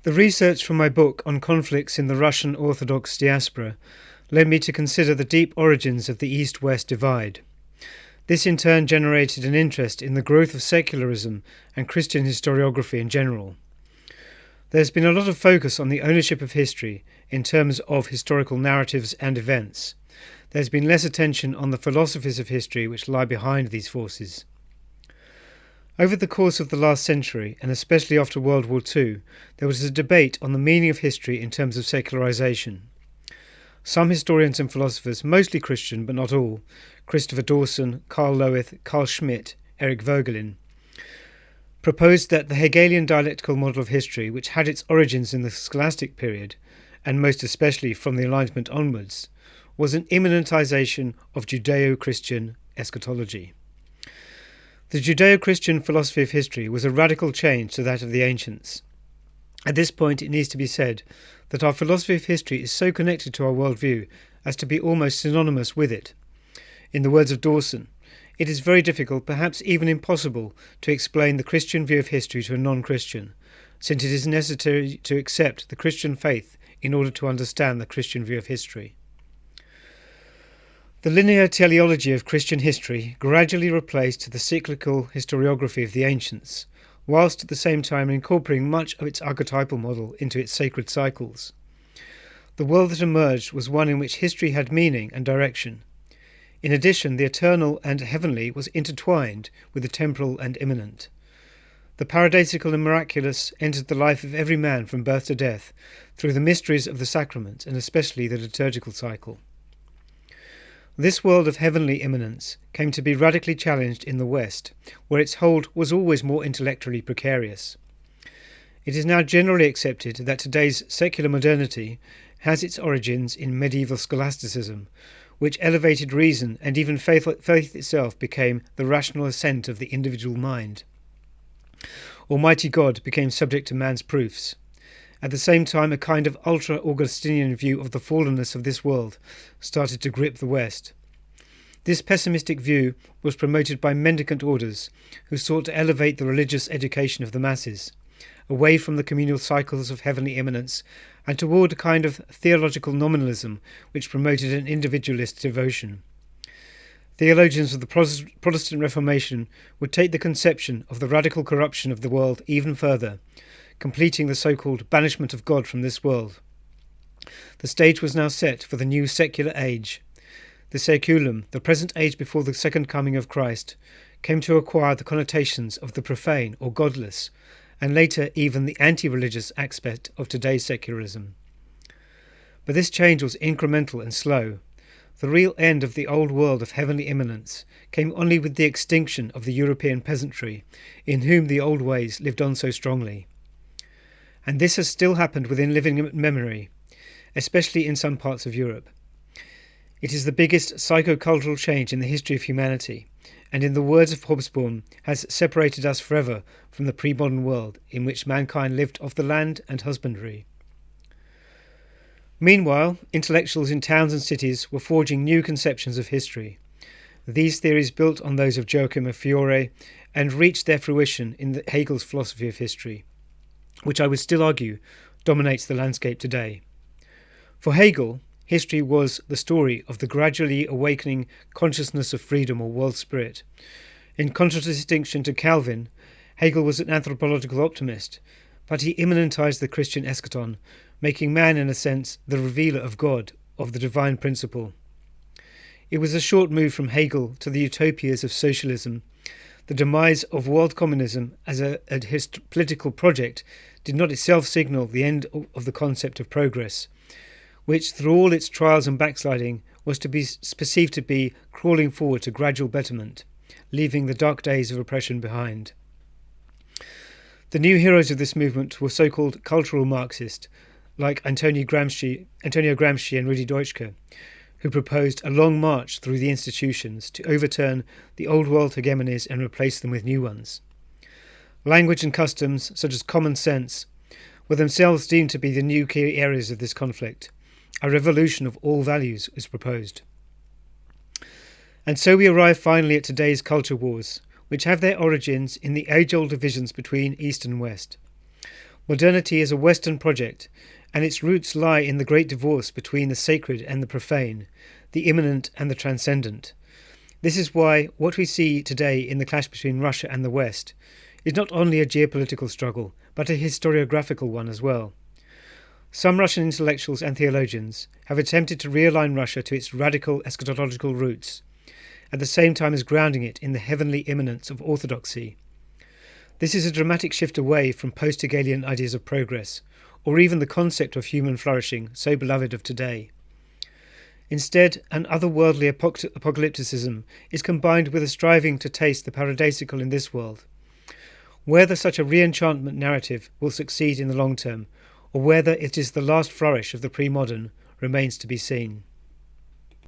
The research for my book on conflicts in the Russian Orthodox diaspora led me to consider the deep origins of the East-West divide. This in turn generated an interest in the growth of secularism and Christian historiography in general. There's been a lot of focus on the ownership of history in terms of historical narratives and events. There's been less attention on the philosophies of history which lie behind these forces. Over the course of the last century, and especially after World War II, there was a debate on the meaning of history in terms of secularization. Some historians and philosophers, mostly Christian but not all, Christopher Dawson, Karl Lowith, Carl Schmitt, Eric Voegelin, proposed that the Hegelian dialectical model of history, which had its origins in the scholastic period, and most especially from the Enlightenment onwards, was an immanentization of Judeo-Christian eschatology. The Judeo-Christian philosophy of history was a radical change to that of the ancients. At this point it needs to be said that our philosophy of history is so connected to our worldview as to be almost synonymous with it. In the words of Dawson, it is very difficult, perhaps even impossible, to explain the Christian view of history to a non-Christian, since it is necessary to accept the Christian faith in order to understand the Christian view of history. The linear teleology of Christian history gradually replaced the cyclical historiography of the ancients, whilst at the same time incorporating much of its archetypal model into its sacred cycles. The world that emerged was one in which history had meaning and direction. In addition, the eternal and heavenly was intertwined with the temporal and immanent. The paradisical and miraculous entered the life of every man from birth to death through the mysteries of the sacrament and especially the liturgical cycle. This world of heavenly immanence came to be radically challenged in the West, where its hold was always more intellectually precarious. It is now generally accepted that today's secular modernity has its origins in medieval scholasticism, which elevated reason and even faith itself became the rational assent of the individual mind. Almighty God became subject to man's proofs. At the same time, a kind of ultra-Augustinian view of the fallenness of this world started to grip the West. This pessimistic view was promoted by mendicant orders who sought to elevate the religious education of the masses, away from the communal cycles of heavenly immanence and toward a kind of theological nominalism which promoted an individualist devotion. Theologians of the Protestant Reformation would take the conception of the radical corruption of the world even further, completing the so-called banishment of God from this world. The stage was now set for the new secular age. The saeculum, the present age before the second coming of Christ, came to acquire the connotations of the profane or godless, and later even the anti-religious aspect of today's secularism. But this change was incremental and slow. The real end of the old world of heavenly immanence came only with the extinction of the European peasantry, in whom the old ways lived on so strongly. And this has still happened within living memory, especially in some parts of Europe. It is the biggest psychocultural change in the history of humanity, and in the words of Hobsbawm, has separated us forever from the pre-modern world in which mankind lived off the land and husbandry. Meanwhile, intellectuals in towns and cities were forging new conceptions of history. These theories built on those of Joachim of Fiore and reached their fruition in Hegel's philosophy of history, which I would still argue dominates the landscape today. For Hegel, history was the story of the gradually awakening consciousness of freedom or world spirit. In contradistinction to Calvin, Hegel was an anthropological optimist, but he immanentized the Christian eschaton, making man, in a sense, the revealer of God, of the divine principle. It was a short move from Hegel to the utopias of socialism. The demise of world communism as a political project did not itself signal the end of the concept of progress, which, through all its trials and backsliding, was to be perceived to be crawling forward to gradual betterment, leaving the dark days of oppression behind. The new heroes of this movement were so-called cultural Marxists, like Antonio Gramsci and Rudi Deutschke, who proposed a long march through the institutions to overturn the old world hegemonies and replace them with new ones. Language and customs, such as common sense, were themselves deemed to be the new key areas of this conflict. A revolution of all values was proposed. And so we arrive finally at today's culture wars, which have their origins in the age-old divisions between East and West. Modernity is a Western project, and its roots lie in the great divorce between the sacred and the profane, the immanent and the transcendent. This is why what we see today in the clash between Russia and the West is not only a geopolitical struggle, but a historiographical one as well. Some Russian intellectuals and theologians have attempted to realign Russia to its radical eschatological roots, at the same time as grounding it in the heavenly immanence of orthodoxy. This is a dramatic shift away from post-Hegelian ideas of progress, or even the concept of human flourishing so beloved of today. Instead, an otherworldly apocalypticism is combined with a striving to taste the paradisical in this world. Whether such a re-enchantment narrative will succeed in the long term, or whether it is the last flourish of the pre-modern, remains to be seen.